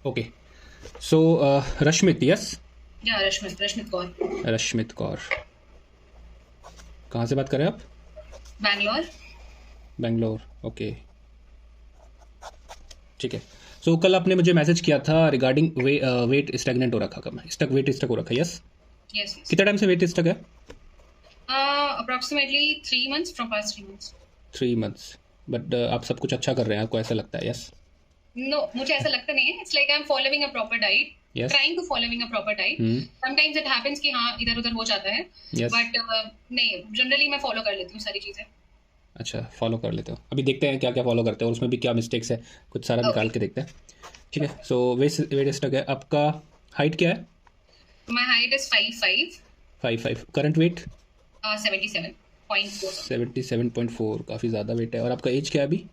Okay so Rashmit, yes? या रश्मित कौर। रश्मित कौर, कहाँ से बात कर रहे हैं आप? बैंगलोर। बेंगलोर, ओके, ठीक है। सो कल आपने मुझे मैसेज किया था रिगार्डिंग वेट स्टैग्नेंट हो रखा, कम वेट स्टक हो रखा, यस? यस। कितना टाइम से वेट स्टक है? Approximately 3 months from past 3 months। 3 months, but आप सब कुछ अच्छा कर रहे हैं, आपको ऐसा लगता है, यस? नो, मुझे ऐसा लगता नहीं है। It's like I am following a proper diet, Yes. Trying to following a proper diet. Sometimes it happens कि हाँ इधर उधर हो जाता है, Yes. बट नहीं, जनरली मैं फॉलो कर लेती हूँ सारी चीजें। अच्छा, फॉलो कर लेते हो। अभी देखते हैं क्या क्या फॉलो करते हो और उसमें भी क्या मिस्टेक्स है, कुछ सारा निकाल के देखते हैं, ठीक है? सो वेट स्टक है आपका। हाइट क्या है? My height is 5'5", 5'5". Current weight? 77.4। 77.4, काफ़ी ज़्यादा वेट है। और आपका एज क्या है अभी?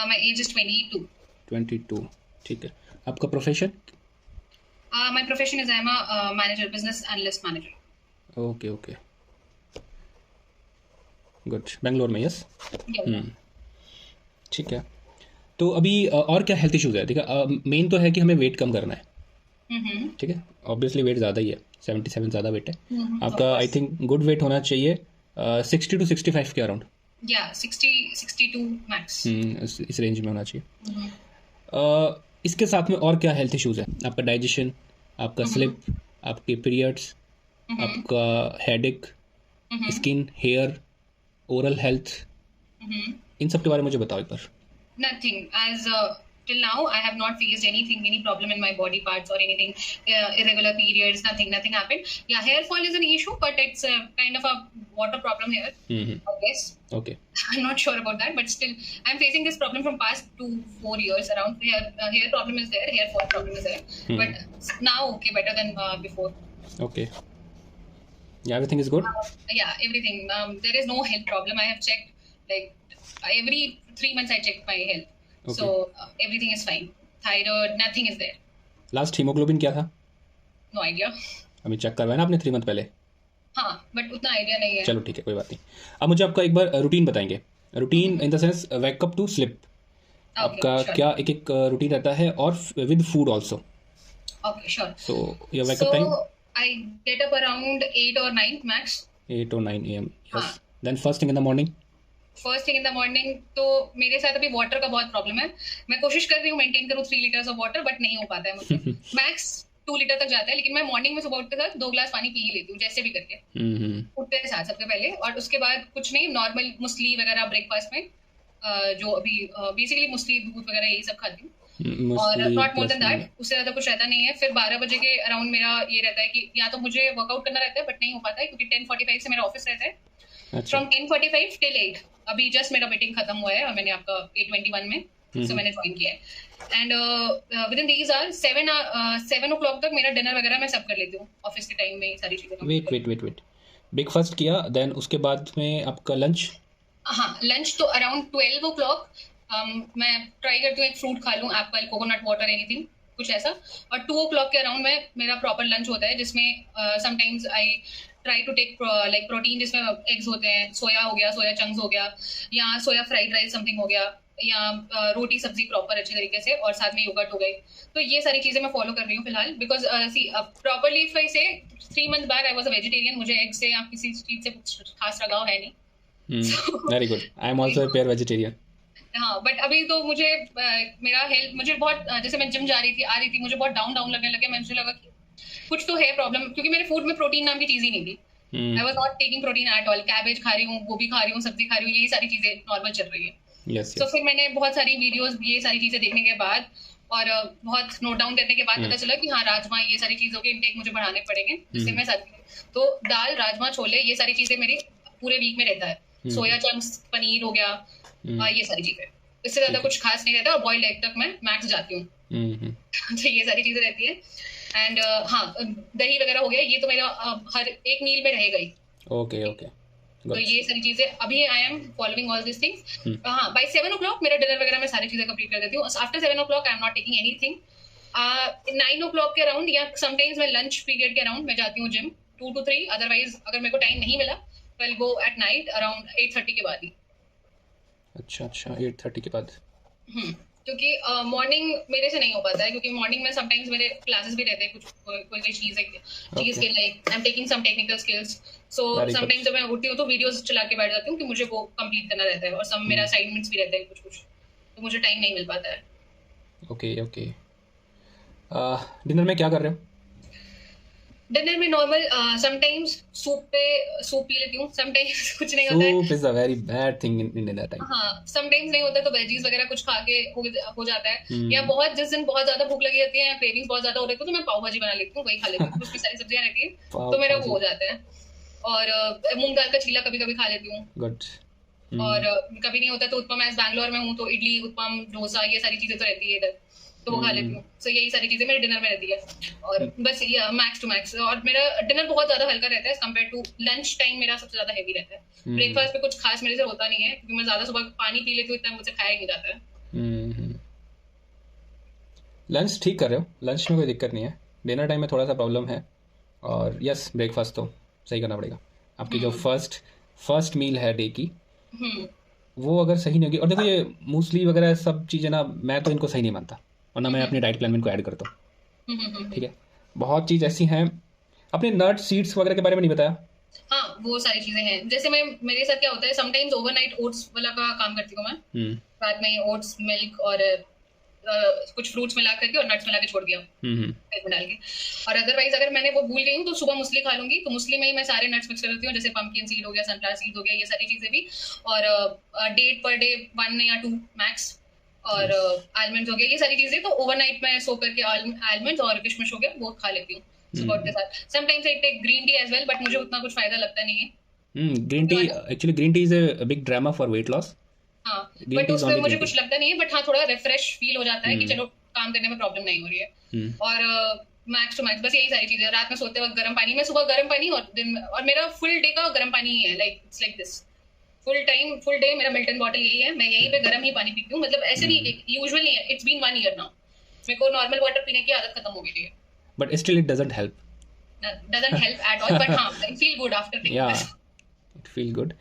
My age is 22। 22, ठीक है। आपका profession? My profession is I am a manager, business analyst manager. Okay okay, good. Bangalore में, यस? ठीक है। तो अभी और क्या हेल्थ इश्यूज़ है? ठीक है, मेन तो है कि हमें वेट कम करना है, ठीक है? ऑब्वियसली वेट ज़्यादा ही है, 77 ज़्यादा वेट है आपका। आई थिंक गुड वेट होना चाहिए 60 to 65 के अराउंड। या 60-62 मैक्स। इस रेंज में होना चाहिए। इसके साथ में और क्या हेल्थ इश्यूज़ है? आपका डाइजेशन, आपका स्लिप, आपके पीरियड्स, आपका headache, skin, hair, oral health, इन सब के बारे में मुझे बताओ एक बार। Nothing. As till now, I have not faced anything, any problem in my body parts or anything, irregular periods. Nothing happened. Yeah, hair fall is an issue, but it's kind of a water problem here. I guess. Okay. I'm not sure about that, but still, I'm facing this problem from past 2-4 years around. Hair problem is there, hair fall problem is there, but now okay, better than before. Okay. Yeah, everything is good? Yeah, everything. There is no health problem. I have checked like every 3 months. I check my health, so everything is fine. Thyroid, nothing is there. Last haemoglobin क्या था? No idea. अभी check करवाया ना आपने 3 month पहले? हाँ, but उतना idea नहीं है। चलो ठीक है, कोई बात नहीं। अब मुझे आपका एक बार रूटीन बताएंगे। Routine in the sense wake up to sleep, आपका क्या एक एक रूटीन रहता है, और with food also. Okay, sure. So your wake up time? I get up around 8 or 9 max. 8 or 9 AM, हाँ. Yes. Then first thing in the morning? First thing in the morning तो मेरे साथ अभी वाटर का बहुत प्रॉब्लम है। मैं कोशिश कर रही हूँ मेंटेन करूँ 3 लीटर्स ऑफ वाटर, बट नहीं हो पाता है मुझसे। मैक्स 2 लीटर तक जाता है, लेकिन मैं मॉर्निंग में सुबह उठते साथ 2 ग्लास पानी पी ही लेती हूँ, जैसे भी करके उठते साथ सबसे पहले। और उसके बाद कुछ नहीं, नॉर्मल मुस्ली वगैरह ब्रेकफास्ट में, जो अभी बेसिकली मुस्ली दूध वगैरह यही सब खाती हूँ, और नॉट मोर देन दैट। उससे ज्यादा कुछ रहता नहीं है। फिर 12 बजे के अराउंड मेरा ये रहता है कि या तो मुझे वर्कआउट करना रहता है, बट नहीं हो पाता है क्योंकि 10:45 से मेरा ऑफिस रहता है। From 10:45 till 8। अभी जस्ट मेरा मीटिंग खत्म हुआ है और मैंने आपका 8:21 में सो मैंने ज्वाइन किया है। And within these are 7 o'clock तक मेरा डिनर वगैरह मैं सब कर लेती हूँ ऑफिस के टाइम में, सारी चीजें। वेट, ब्रेकफास्ट किया, देन उसके बाद में आपका लंच? हाँ, लंच तो अराउंड 12 o'clock मैं ट्राई करती हूँ एक फ्रूट खा लूँ, एप्पल, कोकोनट वाटर, एनीथिंग कुछ ऐसा। और 2 o'clock के अराउंड में मेरा प्रॉपर लंच होता है, जिसमें sometimes I try to take like protein, जिसमें एग्स होते हैं, सोया हो गया, सोया चंक्स हो गया, या सोया फ्राइड राइस समथिंग हो गया, या रोटी सब्जी प्रॉपर अच्छे तरीके से, और साथ में योगर्ट हो गई। तो ये सारी चीजें मैं फॉलो कर रही हूँ फिलहाल, because see properly if I से 3 months back I was a vegetarian. मुझे एग से या किसी चीज से कुछ खास लगाव है नहीं। Very good, I am also a pure vegetarian. हाँ, बट अभी तो मुझे मेरा हेल्थ, मुझे बहुत जैसे मैं जिम जा रही थी, आ रही थी, मुझे बहुत डाउन लगने लगे। मुझे लगा कि कुछ तो है प्रॉब्लम, क्योंकि मेरे फूड में प्रोटीन नाम की चीज ही नहीं थी। I was not taking protein at all. Cabbage खा रही हूँ, गोभी खा रही हूँ, सब्जी खा रही हूँ, यही सारी चीजें नॉर्मल चल रही है। तो फिर मैंने बहुत सारी वीडियोस, ये सारी चीजें देखने के बाद और बहुत नोट डाउन करने के बाद पता चला कि हाँ, राजमा, ये सारी चीजों के इंटेक मुझे बढ़ाने पड़ेंगे, जिससे मैं तो दाल, राजमा, छोले, ये सारी चीजें मेरी पूरे वीक में रहता है। सोया चंक्स, पनीर हो गया, ये सारी चीजें। इससे ज्यादा कुछ खास नहीं रहता, और बॉइल्ड एग तक मैं मैक्स जाती हूँ। तो ये सारी चीजें रहती है। एंड हाँ, दही वगैरह हो गया, ये तो मेरा हर एक मील में रहेगा ही। ओके। तो ये सारी चीजें अभी आई am following all this things. हाँ, बाय 7 o'clock मेरा डिनर वगैरह मैं सारी चीजें कंप्लीट कर देती हूँ। After 7 o'clock I am not taking anything. 9 o'clock के अराउंड, या समटाइम्स मैं लंच पीरियड के अराउंड मैं जाती हूँ जिम 2 to 3। अदरवाइज अगर मेरे को टाइम नहीं मिला तो आई गो एट नाइट अराउंड 8:30 के बाद ही। अच्छा, 8:30 के बाद। क्योंकि मॉर्निंग मेरे से नहीं हो पाता है, क्योंकि मॉर्निंग में समटाइम्स मेरे क्लासेस भी रहते हैं, कुछ कोई कोई चीज Okay. के like I am taking some technical skills. So Very good. Sometimes जब मैं उठती हूँ तो वीडियोस चला के बैठ जाती हूँ कि मुझे वो कंप्लीट करना रहता है, और सब मेरा असाइनमेंट्स भी रहते हैं कुछ कुछ, तो मुझे टाइम नहीं मिल पाता है। Okay okay. डिनर में क्या कर रहे हो? डिनर में नॉर्मल समटाइम्स सूप पी लेती हूँ, समटाइम्स कुछ नहीं होता है। Soup is a very bad thing in dinner time. हाँ, समटाइम्स नहीं होता है तो वेजीज वगैरह कुछ खा के हो जाता है। हम्म। या बहुत जिस दिन बहुत ज्यादा भूख लगी रहती है या क्रेविंग्स बहुत ज्यादा हो रही है तो मैं पाव भाजी बना लेती हूँ, वही खा लेती हूँ, उसमें सारी सब्जियां रहती है पाव तो मेरा भाजी। वो हो जाता है। और मूंग दाल का चीला कभी कभी खा लेती हूँ। गुड। और कभी नहीं होता तो उत्पम, मैं बैंगलोर में हूँ तो इडली उत्पम डोसा ये सारी चीजें तो रहती है इधर, तो वो खा लेती हूँ। सो यही सारी चीजें मेरे डिनर में रहती है, और बस ये मैक्स टू मैक्स। और मेरा डिनर बहुत ज्यादा हल्का रहता है कंपेयर टू लंच टाइम, मेरा सबसे ज्यादा हैवी रहता है। ब्रेकफास्ट पे कुछ खास मेरे से होता नहीं है, क्योंकि मैं ज्यादा सुबह पानी पी लेती हूँ, इतना मुझसे खाया ही नहीं जाता है। लंच ठीक कर रहे हो, लंच में कोई दिक्कत नहीं है। डिनर टाइम में थोड़ा सा प्रॉब्लम है। और यस, ब्रेकफास्ट तो सही करना पड़ेगा। आपकी जो फर्स्ट मील है डे की, वो अगर सही नहीं होगी, और देखो ये मूसली वगैरह सब चीज़ें ना, मैं तो इनको सही नहीं मानता, और ना मैं अपनी डाइट प्लान में इनको ऐड करता हूँ। ठीक है, बहुत चीज़ ऐसी हैं। अपने नट्स सीड्स वगैरह के बारे में नहीं बताया। हाँ, वो सारी चीजें हैं। जैसे मेरे साथ क्या होता है, समटाइम्स ओवरनाइट ओट्स वाला का काम करती हूँ मैं। रात में ओट्स मिल्क और कुछ फ्रूट्स मिला करके और नट्स मिला के छोड़ दिया फ्रिज में डाल के। और अदरवाइज अगर मैंने वो भूल गई हूँ तो सुबह मुस्ली खा लूंगी, तो मुस्ली में ही मैं सारे नट्स मिक्स कर देती हूँ, जैसे पंपकिन सीड हो गया, सनफ्लावर सीड हो गया, ये सारी चीजें भी। और डेट पर डे 1 या 2 मैक्स, और आलमंड्स हो गया, ये सारी चीजें तो ओवरनाइट में सो करके आलमंड्स और किशमिश हो गया वो खा लेती हूँ सुबह के साथ। Sometimes I take green tea as well, but मुझे उतना कुछ फायदा लगता नहीं है। Green tea, actually green tea is a big drama for weight loss. हाँ, बट उसमें मुझे कुछ लगता नहीं है, बट हाँ थोड़ा रिफ्रेश फील हो जाता है कि चलो काम करने में प्रॉब्लम नहीं हो रही है। और मैक्स टू मैक्स बस यही सारी चीजें। रात में सोते वक्त गर्म पानी, मैं सुबह गर्म पानी, और दिन में, और मेरा फुल डे का गर्म पानी ही है, like it's like this full day मेरा मिल्टन बॉटल यही है, मैं यही पे गर्म ही पानी पीती हूँ। मतलब ऐसे नहीं, यूजुअल नहीं है, इट्स बीन 1 ईयर नाउ मेरे को नॉर्मल वाटर पीने की आदत खत्म हो गई है। But still it doesn't help. Doesn't help at all, but हाँ I feel good after taking this. It feel good.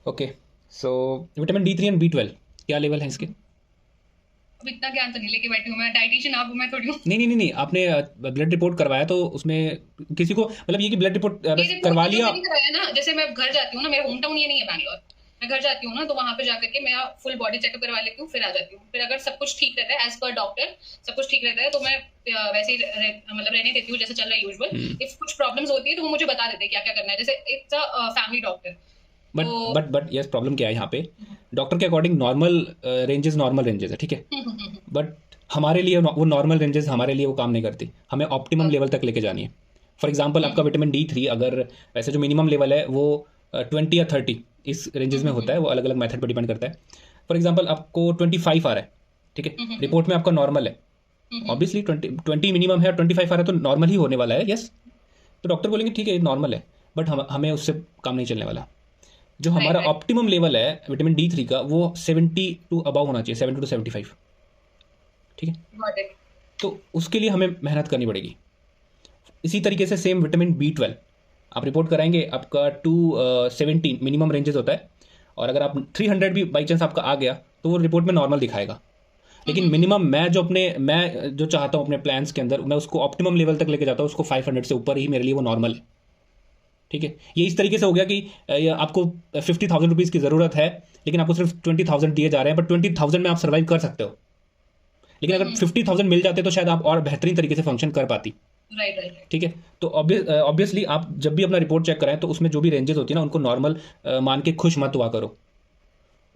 Okay, so vitamin D3 and B12 क्या लेवल है इसके? अब इतना ज्ञान तो नहीं लेके बैठी हूँ मैं, डाइटिशियन आप, मैं थोड़ी हूँ। नहीं, आपने ब्लड रिपोर्ट करवाया तो उसमें किसी को, मतलब ये कि ब्लड रिपोर्ट करवा लिया? मैंने करवाया ना, जैसे मैं घर जाती हूँ ना, मेरा होम टाउन ये नहीं है बैंगलोर, मैं घर जाती हूँ ना तो वहां पे जाकर के मेरा फुल बॉडी चेकअप करवा लेती हूँ, फिर आ जाती हूँ। फिर अगर सब कुछ ठीक रहता है एज पर डॉक्टर, सब कुछ ठीक रहता है तो मैं वैसे ही मतलब रहने देती हूँ जैसे चल रहा है यूजुअल। इफ कुछ प्रॉब्लम्स होती है तो वो मुझे बता देते हैं क्या क्या करना है, जैसे it's a family doctor. But yes, problem क्या है यहाँ पे, डॉक्टर के अकॉर्डिंग नॉर्मल रेंजेस है, ठीक है, बट हमारे लिए वो नॉर्मल रेंजेस हमारे लिए वो काम नहीं करती, हमें ऑप्टिमम लेवल तक लेके जानी है। फॉर एग्जांपल आपका विटामिन D3 अगर वैसे जो मिनिमम लेवल है वो 20 या 30 इस रेंजेस में होता है, वो अलग अलग मेथड पर डिपेंड करता है। फॉर एग्जांपल आपको 25 आ रहा है, ठीक है, रिपोर्ट में आपका नॉर्मल है, ऑब्वियसली 20 मिनिमम है और 25 आ रहा है तो नॉर्मल ही होने वाला है, यस। तो डॉक्टर बोलेंगे ठीक है नॉर्मल है, बट हमें उससे काम नहीं चलने वाला। जो हमारा ऑप्टिमम लेवल है विटामिन D3 का वो 70 टू अबव होना चाहिए, 70 टू 75, ठीक है। तो उसके लिए हमें मेहनत करनी पड़ेगी। इसी तरीके से सेम विटामिन B12 आप रिपोर्ट कराएंगे, आपका 270 मिनिमम रेंजेस होता है, और अगर आप 300 भी बाई चांस आपका आ गया तो वो रिपोर्ट में नॉर्मल दिखाएगा। लेकिन मिनिमम मैं जो चाहता हूँ अपने प्लान्स के अंदर, मैं उसको ऑप्टिमम लेवल तक लेके जाता हूँ, उसको 500 से ऊपर ही मेरे लिए वो नॉर्मल है, ठीक है। ये इस तरीके से हो गया कि आपको 50,000 रुपीज़ की ज़रूरत है, लेकिन आपको सिर्फ 20,000 दिए जा रहे हैं, बट 20,000 में आप सर्वाइव कर सकते हो। लेकिन अगर 50,000 मिल जाते तो शायद आप और बेहतरीन तरीके से फंक्शन कर पाती। राइट, ठीक है। तो ऑब्वियसली आप जब भी अपना रिपोर्ट चेक कराएं तो उसमें जो भी रेंजेस होती है ना उनको नॉर्मल मान के खुश मत हुआ करो,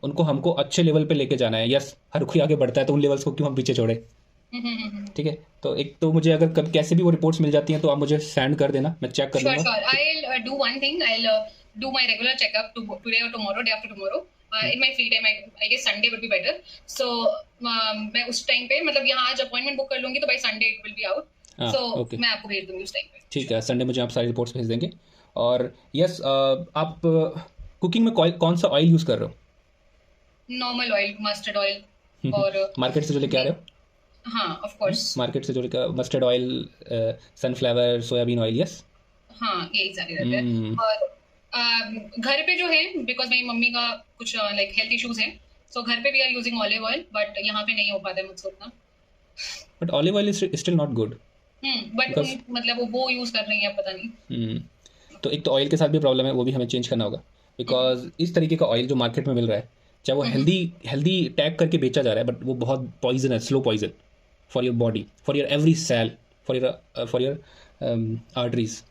उनको हमको अच्छे लेवल पे लेके जाना है। यस, हर कोई आगे बढ़ता है तो उन लेवल्स को क्यों हम पीछे छोड़े, ठीक है। तो एक तो मुझे अगर कभी कैसे भी वो रिपोर्ट्स मिल जाती हैं तो आप मुझे सेंड कर देना, मैं चेक कर लूंगा। Sure. I'll do one thing. I'll do my regular checkup today or tomorrow, day after tomorrow. In my free time, I guess Sunday would be better. So मैं उस टाइम पे, मतलब यहाँ आज अपॉइंटमेंट बुक कर लूंगी तो by Sunday it will be out. So okay. मैं आपको भेज दूंगी उस टाइम पे। ठीक है, संडे मुझे आप सारी रिपोर्ट्स भेज देंगे। और यस, आप कुकिंग में कौन सा ऑयल यूज़ कर रहे हो? Normal oil, mustard oil. और मार्केट से जो लेके आ रहे हो? हाँ, ऑफ कोर्स मार्केट से जो लेकर mustard oil, sunflower, soybean oil, yes. हाँ, यही सारे रहते हैं। और घर पे जो है, बिकॉज मेरी मम्मी का कुछ लाइक हेल्थ इश्यूज है, सो घर पे भी are using olive oil, but यहाँ पे नहीं हो पाता है मुझसे उतना। But olive oil is still not good. But मतलब वो यूज कर रही है, पता नहीं। तो एक तो ऑयल के साथ भी प्रॉब्लम है, वो भी हमें चेंज करना होगा, बिकॉज इस तरीके का ऑयल जो मार्केट में मिल रहा है, चाहे वो हेल्दी टैग करके बेचा जा रहा है, बट वो बहुत पॉइजन है, slow poison for your body, for your every cell, for your arteries.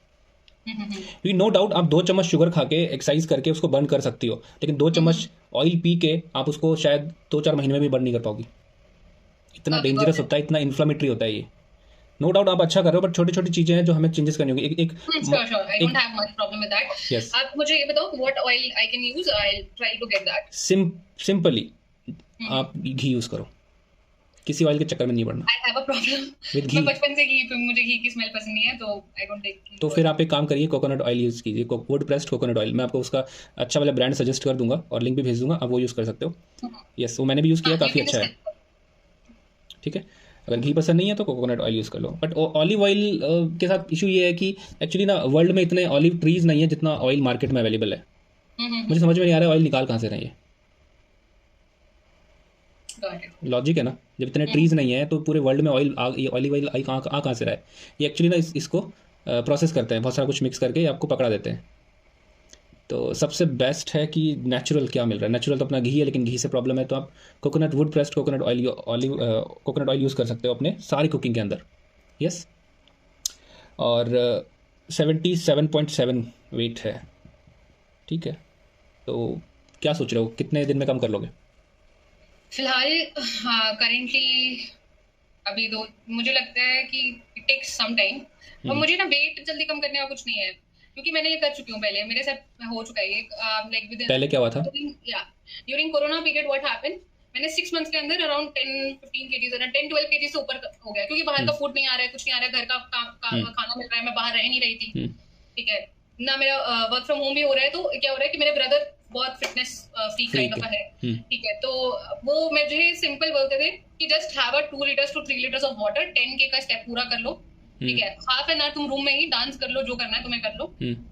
क्योंकि नो डाउट आप 2 चम्मच शुगर खा के एक्सरसाइज करके उसको बर्न कर सकती हो, लेकिन 2 चम्मच ऑयल पी के आप उसको शायद 2-4 महीने में भी बर्न नहीं कर पाओगी। इतना डेंजरस होता है, इतना इन्फ्लामेटरी होता है ये। नो डाउट आप अच्छा कर रहे हो, बट छोटी छोटी चीजें हैं जो हमें चेंजेस करनी होगी। Sure. I don't have much problem with that. Yes. आप मुझे ये बताओ what oil I can use. I'll try to get that. Simply आप घी यूज करो, किसी ऑयल के चक्कर में नहीं पड़ना। I have a problem. With ghee. मैं बचपन से मुझे घी की स्मेल पसंद नहीं है, तो I don't take ghee. तो फिर आप एक काम करिए, कोकोनट ऑयल यूज़ कीजिए, वुड प्रेस्ड कोकोनट ऑयल। मैं आपको उसका अच्छा वाला ब्रांड सजेस्ट कर दूंगा और लिंक भी भेज दूंगा, आप वो यूज़ कर सकते हो। यस, वो मैंने भी यूज़ किया, काफ़ी अच्छा है। ठीक है, अगर घी पसंद नहीं है तो कोकोनट ऑयल यूज़ कर लो। बट ऑलिव ऑयल के साथ इशू ये है कि एक्चुअली ना वर्ल्ड में इतने ऑलिव ट्रीज नहीं है जितना ऑयल मार्केट में अवेलेबल है। मुझे समझ में नहीं आ रहा है ऑयल निकाल कहाँ से रहे हैं। लॉजिक है ना, जब इतने ट्रीज नहीं है तो पूरे वर्ल्ड में ऑलिव ऑयल कहाँ से रहा है। ये एक्चुअली ना इसको प्रोसेस करते हैं, बहुत सारा कुछ मिक्स करके आपको पकड़ा देते हैं। तो सबसे बेस्ट है कि नेचुरल क्या मिल रहा है। नेचुरल तो अपना घी है, लेकिन घी से प्रॉब्लम है, तो आप coconut would pressed coconut oil use कर सकते हो अपने सारी कुकिंग के अंदर। यस, और 77.7 वेट है। ठीक है, तो क्या सोच रहे हो, कितने दिन में कम कर लोगे? फिलहाल करेंटली अभी तो मुझे लगता है कि इट टेक्स सम टाइम, और मुझे ना वेट जल्दी कम करने का कुछ नहीं है, क्योंकि मैंने ये कर चुकी हूँ पहले, मेरे साथ हो चुका है ये। लाइक विद पहले क्या हुआ था? During corona period what happened, मैंने 6 मंथ्स के अंदर अराउंड 10-15 केजी 10-12 केजी से ऊपर हो गया, क्योंकि बाहर का फूड नहीं आ रहा है, कुछ नहीं आ रहा है, घर का खाना मिल रहा है, मैं बाहर रह नहीं रही थी। ठीक है ना, मेरा वर्क फ्रॉम होम भी हो रहा है, तो क्या हो रहा है कि मेरे ब्रदर बहुत फिटनेस फ्रीक काइंड ऑफ है। ठीक है, तो वो मुझे सिंपल बोलते थे कि just have a 2 litres to 3 litres of water, 10K का स्टेप पूरा कर लो। ठीक है, हाफ एन आवर तुम रूम में ही डांस कर लो, जो करना है तुम्हें कर लो,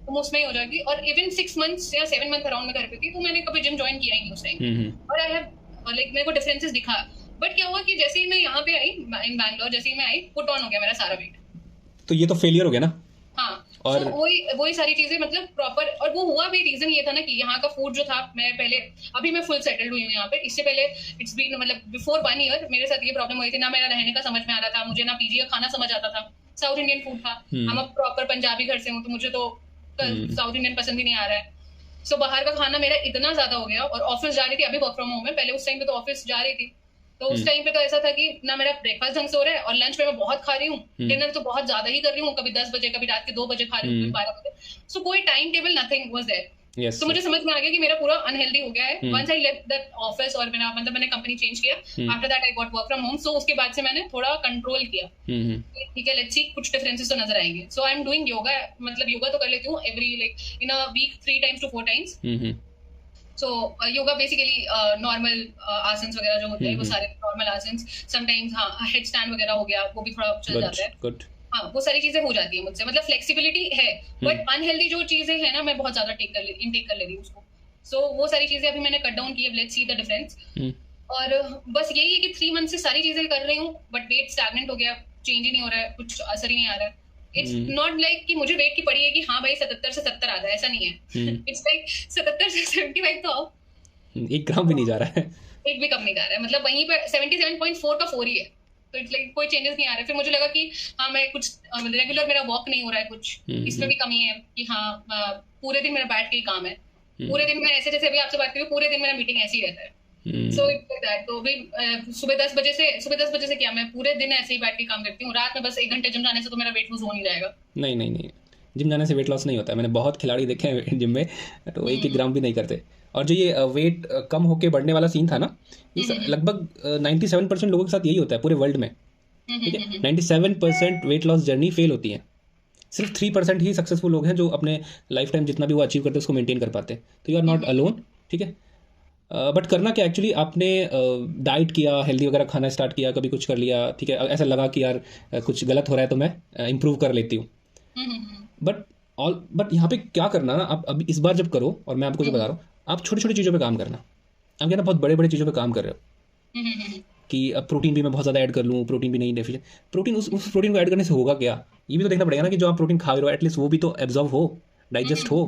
तुम उसमें ही हो जाएगी। और इवन 6 मंथ्स या 7 मंथ अराउंड में घर पे थी, तो मैंने कभी जिम ज्वाइन किया ही नहीं उस टाइम, और आई हैव लाइक मेरे को डिफरेंसेस दिखा। बट क्या हुआ कि जैसे ही मैं यहाँ पे आई इन बैंगलोर, जैसे ही मैं आई, पुट ऑन हो गया मेरा सारा वेट। तो ये तो फेलियर हो गया ना। हाँ, और वही सारी चीजें मतलब प्रॉपर, और वो हुआ भी रीजन ये था ना कि यहाँ का फूड जो था, मैं पहले, अभी मैं फुल सेटल्ड हुई हूँ यहाँ पे, इससे पहले इट्स बीन मतलब बिफोर 1 ईयर मेरे साथ ये प्रॉब्लम हुई थी ना, मेरा रहने का समझ में आ रहा था, मुझे ना पीजी का खाना समझ आता था, साउथ इंडियन फूड था। हम अब प्रॉपर पंजाबी घर से हूँ, तो मुझे तो साउथ इंडियन पसंद ही नहीं आ रहा है। सो बाहर का खाना मेरा इतना ज्यादा हो गया, और ऑफिस जा रही थी, अभी वर्क फ्रॉम होम है, पहले उस टाइम पे तो ऑफिस जा रही थी, तो उस टाइम पे तो ऐसा था कि ना मेरा ब्रेकफास्ट ढंग से हो रहा है, और लंच पे मैं बहुत खा रही हूँ, डिनर तो बहुत ज्यादा ही कर रही हूँ, कभी 10 बजे, कभी रात के 2 बजे खा रही हूँ, कभी 12 बजे। सो कोई time table nothing was there. Yes, तो मुझे समझ में आ गया कि मेरा पूरा अनहेल्दी हो गया है। Once I left that office, और मेरा मतलब मैंने कंपनी चेंज किया, after that I got work from home, so उसके बाद से मैंने थोड़ा कंट्रोल किया। ठीक है, लेट्स सी कुछ डिफरेंसेस तो नजर आएंगे। So I am doing yoga, मतलब योगा तो कर लेती हूँ every like in a week 3 times to 4 times। So yoga basically normal asanas वगैरह जो होते हैं, वो सारे नॉर्मल आसन्स, समटाइम्स हाँ हेड स्टैंड वगैरह हो गया, वो भी थोड़ा चल जाता है। हाँ, वो सारी चीजें हो जाती है मुझसे, मतलब फ्लेक्सिबिलिटी है, बट अनहेल्दी जो चीजें है ना, मैं बहुत ज्यादा इनटेक कर ले रही हूँ उसको। सो वो सारी चीजें अभी मैंने कट डाउन की है, लेट्स सी द डिफरेंस। और बस यही है कि 3 मंथ से सारी चीजें कर रही हूँ, बट वेट स्टैग्नेंट हो गया, चेंज ही नहीं हो रहा है, कुछ असर ही नहीं आ रहा है। इट्स नॉट लाइक कि मुझे वेट की पड़ी है कि हाँ भाई 77 से 70 आ जाए, ऐसा नहीं है। इट्स लाइक 77 से 75 तो आओ, 1 ग्राम भी नहीं जा रहा है, एक भी कम नहीं जा रहा है, मतलब वहीं पे 77.4 का 4 ही है, तो इट्स लाइक कोई चेंजेस नहीं आ रहे। फिर मुझे लगा कि हाँ मैं कुछ रेगुलर मेरा वॉक नहीं हो रहा है, कुछ इसमें भी कमी है कि हाँ पूरे दिन मेरा बैठ के ही काम है, पूरे दिन में ऐसे जैसे अभी आपसे बात करी, पूरे दिन मेरा मीटिंग ऐसे ही रहता है। सो इट्स दैट, तो भी सुबह 10 बजे से क्या मैं पूरे दिन ऐसे ही बैठ के काम करती हूँ, रात में बस 1 घंटे जिम जाने से तो मेरा वेट लूज हो नहीं जाएगा। नहीं, जिम जाने से वेट लॉस नहीं होता है। मैंने बहुत खिलाड़ी देखे हैं जिम में, तो 1 ग्राम भी नहीं करते। और जो ये वेट कम होके बढ़ने वाला सीन था ना, ये लगभग 97% लोगों के साथ यही होता है पूरे वर्ल्ड में। ठीक है, 97% वेट लॉस जर्नी फेल होती है, सिर्फ 3% ही सक्सेसफुल लोग हैं जो अपने लाइफ टाइम जितना भी वो अचीव करते हैं उसको मेंटेन कर पाते हैं। तो यू आर नॉट अलोन। ठीक है, बट करना क्या, एक्चुअली आपने डाइट किया, हेल्दी वगैरह खाना स्टार्ट किया, कभी कुछ कर लिया, ठीक है, ऐसा लगा कि यार कुछ गलत हो रहा है तो मैं इम्प्रूव कर लेती हूँ। बट यहाँ पे क्या करना ना, आप अभी इस बार जब करो, और मैं आपको जो बता रहा हूँ, आप छोटी छोटी चीज़ों पे काम करना। आप क्या ना बहुत बड़े बड़े चीज़ों पे काम कर रहे हो हम्म, कि अब प्रोटीन भी मैं बहुत ज़्यादा ऐड कर लूँ, प्रोटीन भी नहीं डेफिशिएंट। प्रोटीन उस प्रोटीन को ऐड करने से होगा क्या, ये भी तो देखना पड़ेगा ना कि जो आप प्रोटीन खा रहे हो एटलीस्ट वो भी तो एब्जॉर्व हो, डाइजेस्ट हो।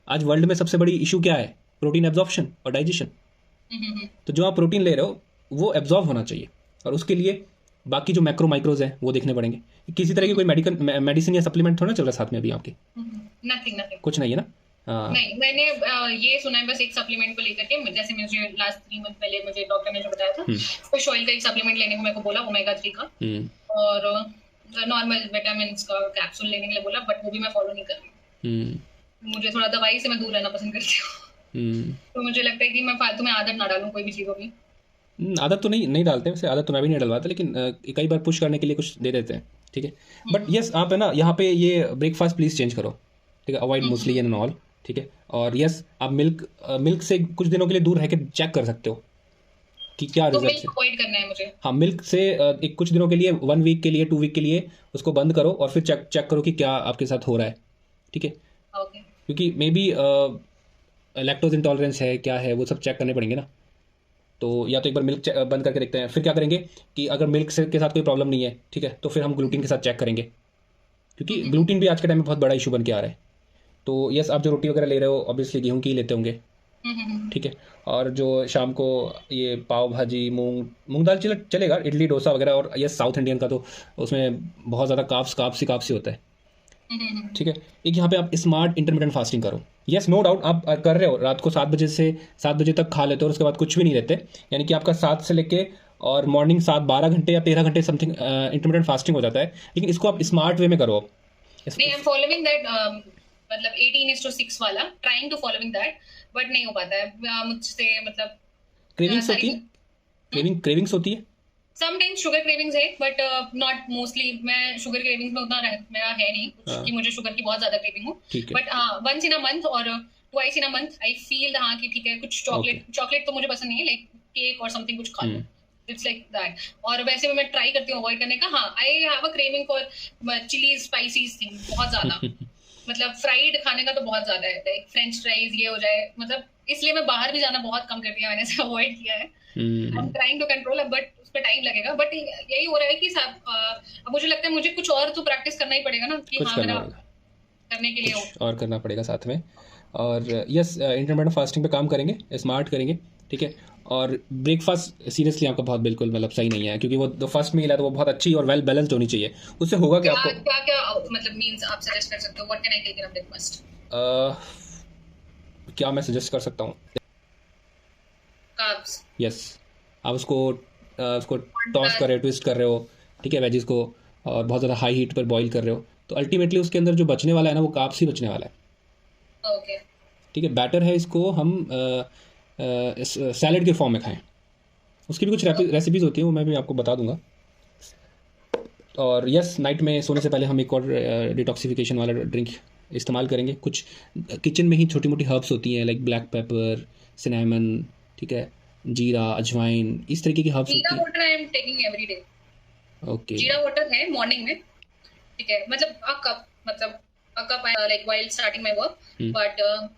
आज वर्ल्ड में सबसे बड़ी इशू क्या है, प्रोटीन एब्जॉर्प्शन और डाइजेशन। तो जो आप प्रोटीन ले रहे हो वो एब्जॉर्व होना चाहिए, और उसके लिए बाकी जो मैक्रो माइक्रोज हैं वो देखने पड़ेंगे। किसी तरह की कोई मेडिसिन या सप्लीमेंट थोड़ा ना चल रहा है साथ में अभी आपके? नथिंग नथिंग कुछ नहीं है ना? हाँ। नहीं, मैंने ये सुना है बस एक सप्लीमेंट को लेकर के, जैसे मुझे लास्ट 3 मंथ पहले मुझे डॉक्टर ने जो बताया था, फिश ऑयल का एक सप्लीमेंट लेने को मेरे को बोला, ओमेगा 3 का, और नॉर्मल विटामिन का कैप्सूल लेने के लिए बोला, बट वो भी मैं फॉलो नहीं कर रही हूँ। मुझे थोड़ा दवाई से मैं दूर रहना पसंद करती हूँ। तो मुझे लगता है कि मैं फालतू में आदत ना डालूं कोई भी चीज़ों की। आदत तो नहीं डालते वैसे, आदत तो मैं भी नहीं डलवाता, लेकिन कई बार पुश करने के लिए कुछ दे देते हैं, ठीक है। बट यस, आप है ना यहाँ पे ये ब्रेकफास्ट प्लीज़ चेंज करो, ठीक है। अवॉइड मूसली एंड ऑल, ठीक है। और यस, आप मिल्क से कुछ दिनों के लिए दूर रह के चेक कर सकते हो कि क्या तो रिजल्ट मिल्क है। अवॉइड करना है मुझे। हाँ, मिल्क से एक कुछ दिनों के लिए, 1 वीक के लिए, 2 वीक के लिए उसको बंद करो, और फिर चेक करो कि क्या आपके साथ हो रहा है, ठीक है। ओके। क्योंकि मे बी लैक्टोज इंटॉलरेंस है, क्या है, वो सब चेक करने पड़ेंगे ना। तो या तो एक बार मिल्क बंद करके देखते हैं, फिर क्या करेंगे कि अगर मिल्क से के साथ कोई प्रॉब्लम नहीं है, ठीक है, तो फिर हम ग्लूटीन के साथ चेक करेंगे, क्योंकि ग्लूटीन भी आज के टाइम में बहुत बड़ा इशू बन के आ रहा है। तो यस, आप जो रोटी वगैरह ले रहे हो ऑब्वियसली गेहूं की ही लेते होंगे, ठीक है। और जो शाम को ये पाव भाजी, मूंग दाल चलेगा, इडली डोसा वगैरह। और यस, साउथ इंडियन का तो उसमें बहुत ज़्यादा काप्स ही होता है, ठीक है। एक यहाँ पे आप स्मार्ट इंटरमीडिएंट फास्टिंग करो। यस, नो डाउट आप कर रहे हो, रात को 7 बजे तक खा लेते हो और उसके बाद कुछ भी नहीं लेते, यानी कि आपका 7 से लेके और मॉर्निंग 12 घंटे या 13 घंटे समथिंग इंटरमीडिएंट फास्टिंग हो जाता है। लेकिन इसको आप स्मार्ट वे में करो। नहीं, आई एम फॉलोइंग दैट, मतलब 18:6 वाला, trying to following that, but नहीं हो पाता है मुझसे। मतलब क्रेविंग्स होती है, क्रेविंग्स होती है समटाइम्स, शुगर क्रेविंग्स है, बट नॉट मोस्टली। मैं शुगर क्रेविंग्स में उतना मेरा है नहीं कुछ कि मुझे शुगर की बहुत ज्यादा क्रेविंग हो, बट हाँ, वंस इन अ मंथ और twice in a month I feel हाँ कि ठीक है, कुछ चॉकलेट तो मुझे पसंद नहीं है, लाइक केक और समथिंग कुछ खा लो, इट्स लाइक दैट। और वैसे में मैं ट्राई करती हूँ अवॉइड करने का। हाँ, I have a craving for chilli spicy thing बहुत ज्यादा। मतलब फ्राइड खाने का तो बहुत ज्यादा है, लाइक फ्रेंच फ्राइज ये हो जाए, मतलब इसलिए मैं बाहर भी जाना बहुत कम कर दिया, मैंने से अवॉइड किया है। I am trying to control, but उस पर टाइम लगेगा। बट यही हो रहा है कि अब मुझे लगता है मुझे कुछ और तो प्रैक्टिस करना ही पड़ेगा ना, कि हाँ मेरा करने के लिए हो और करना पड़ेगा साथ में। और यस, इंटरमीडिएंट फास्टिंग पे काम करेंगे, स्मार्ट करेंगे, ठीक है। और ब्रेकफास्ट सीरियसली आपका बहुत बिल्कुल मतलब सही नहीं है, क्योंकि वो जो फर्स्ट मील है तो वो बहुत अच्छी और वेल बैलेंस्ड होनी चाहिए। उससे होगा कि आपको क्या मतलब मींस आप सजेस्ट कर सकते हो, what can I take in a breakfast? क्या मैं सजेस्ट कर सकता हूँ? कार्ब्स। यस, आप उसको टॉस कर रहे हो, ट्विस्ट कर रहे हो, ठीक है, वेजिस को, और बहुत ज़्यादा हाई हीट पर बॉईल कर रहे हो, तो अल्टीमेटली उसके अंदर जो बचने वाला है ना वो कार्ब्स ही बचने वाला है। ओके, ठीक है। बैटर है, इसको हम सैलेड के फॉर्म में खाएं। उसकी भी कुछ रेसिपीज़ होती हैं, वो मैं भी आपको बता दूंगा। और यस, नाइट में सोने से पहले हम एक और डिटॉक्सिफिकेशन वाला ड्रिंक इस्तेमाल करेंगे। कुछ किचन में ही छोटी मोटी हर्ब्स होती हैं, लाइक ब्लैक पेपर, सिनेमन, ठीक है, जीरा, अजवाइन, इस तरीके की हर्ब्स होती हैं। Jeera water I am taking every day. Okay, jeera water है मॉर्निंग में, ठीक है, मतलब a cup like while starting my work, but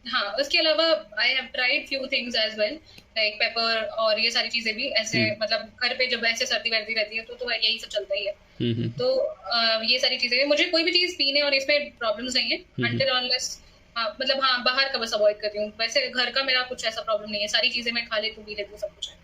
हाँ, उसके अलावा I have tried few things as well, like pepper और ये सारी चीजें भी ऐसे, मतलब घर पे जब ऐसे सर्दी वर्दी रहती है तो यही सब चलता ही है। तो ये सारी चीजें, मुझे कोई भी चीज पीने और इसमें प्रॉब्लम्स नहीं है अनटिल अनलेस, मतलब हाँ, बाहर का बस अवॉइड कर रही हूँ। वैसे घर का मेरा कुछ ऐसा प्रॉब्लम नहीं है, सारी चीजें मैं खा लेती हूँ, पी लेती हूँ, सब कुछ है।